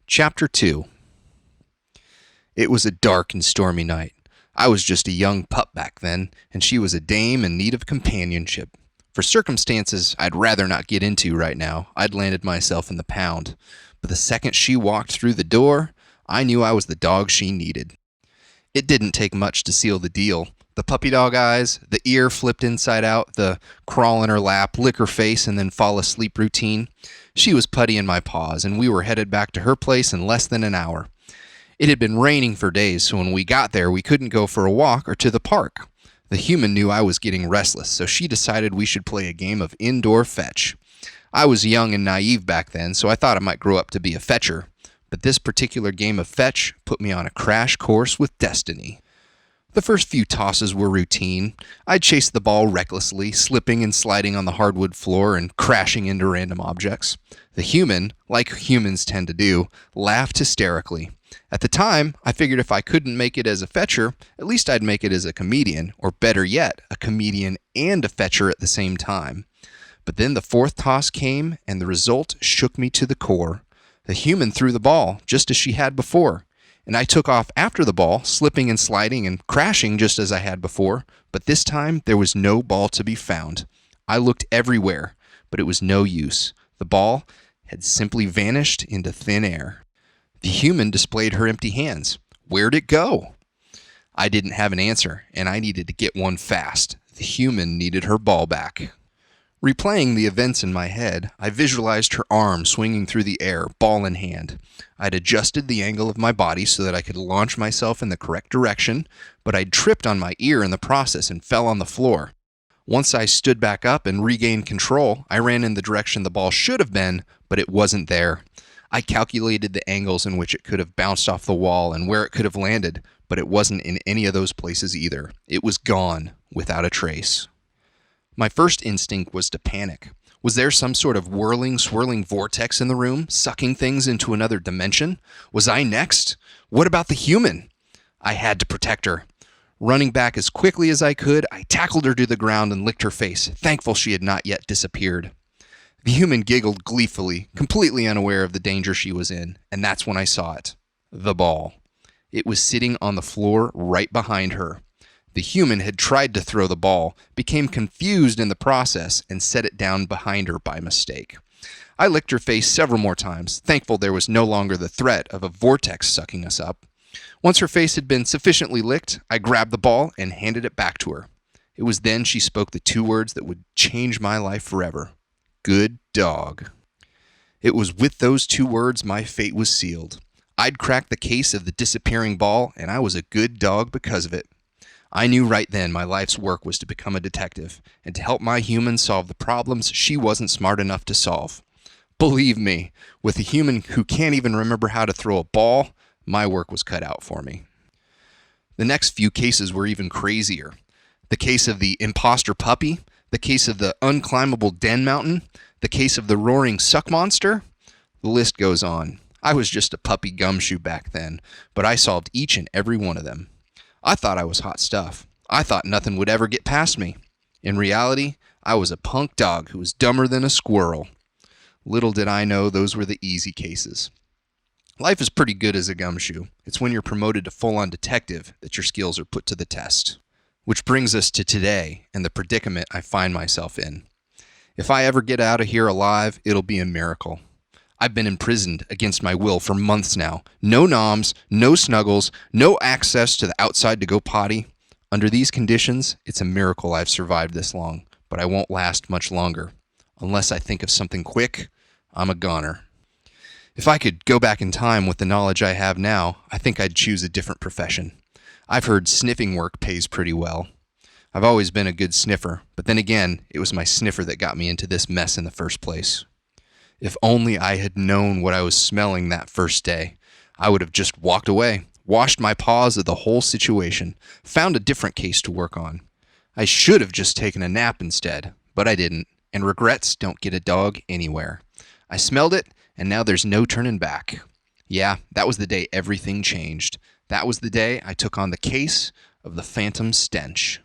Chapter 2. It was a dark and stormy night. I was just a young pup back then, and she was a dame in need of companionship. For circumstances I'd rather not get into right now, I'd landed myself in the pound. But the second she walked through the door, I knew I was the dog she needed. It didn't take much to seal the deal. The puppy dog eyes, the ear flipped inside out, the crawl in her lap, lick her face, and then fall asleep routine. She was putty in my paws, and we were headed back to her place in less than an hour. It had been raining for days, so when we got there, we couldn't go for a walk or to the park. The human knew I was getting restless, so she decided we should play a game of indoor fetch. I was young and naive back then, so I thought I might grow up to be a fetcher. But this particular game of fetch put me on a crash course with destiny. The first few tosses were routine. I'd chase the ball recklessly, slipping and sliding on the hardwood floor and crashing into random objects. The human, like humans tend to do, laughed hysterically. At the time, I figured if I couldn't make it as a fetcher, at least I'd make it as a comedian, or better yet, a comedian and a fetcher at the same time. But then the fourth toss came, and the result shook me to the core. The human threw the ball, just as she had before, and I took off after the ball, slipping and sliding and crashing just as I had before, but this time there was no ball to be found. I looked everywhere, but it was no use. The ball had simply vanished into thin air. The human displayed her empty hands. Where'd it go? I didn't have an answer, and I needed to get one fast. The human needed her ball back. Replaying the events in my head, I visualized her arm swinging through the air, ball in hand. I'd adjusted the angle of my body so that I could launch myself in the correct direction, but I'd tripped on my ear in the process and fell on the floor. Once I stood back up and regained control, I ran in the direction the ball should have been, but it wasn't there. I calculated the angles in which it could have bounced off the wall and where it could have landed, but it wasn't in any of those places either. It was gone, without a trace. My first instinct was to panic. Was there some sort of whirling, swirling vortex in the room, sucking things into another dimension? Was I next? What about the human? I had to protect her. Running back as quickly as I could, I tackled her to the ground and licked her face, thankful she had not yet disappeared. The human giggled gleefully, completely unaware of the danger she was in, and that's when I saw it. The ball. It was sitting on the floor right behind her. The human had tried to throw the ball, became confused in the process, and set it down behind her by mistake. I licked her face several more times, thankful there was no longer the threat of a vortex sucking us up. Once her face had been sufficiently licked, I grabbed the ball and handed it back to her. It was then she spoke the two words that would change my life forever. Good dog. It was with those two words my fate was sealed. I'd cracked the case of the disappearing ball, and I was a good dog because of it. I knew right then my life's work was to become a detective and to help my human solve the problems she wasn't smart enough to solve. Believe me, with a human who can't even remember how to throw a ball, my work was cut out for me. The next few cases were even crazier. The case of the imposter puppy, the case of the unclimbable den mountain, the case of the roaring suck monster. The list goes on. I was just a puppy gumshoe back then, but I solved each and every one of them. I thought I was hot stuff. I thought nothing would ever get past me. In reality, I was a punk dog who was dumber than a squirrel. Little did I know those were the easy cases. Life is pretty good as a gumshoe. It's when you're promoted to full-on detective that your skills are put to the test. Which brings us to today and the predicament I find myself in. If I ever get out of here alive, it'll be a miracle. I've been imprisoned against my will for months now. No noms, no snuggles, no access to the outside to go potty. Under these conditions, it's a miracle I've survived this long, but I won't last much longer. Unless I think of something quick, I'm a goner. If I could go back in time with the knowledge I have now, I think I'd choose a different profession. I've heard sniffing work pays pretty well. I've always been a good sniffer, but then again, it was my sniffer that got me into this mess in the first place. If only I had known what I was smelling that first day, I would have just walked away, washed my paws of the whole situation, found a different case to work on. I should have just taken a nap instead, but I didn't, and regrets don't get a dog anywhere. I smelled it, and now there's no turning back. Yeah, that was the day everything changed. That was the day I took on the case of the phantom stench.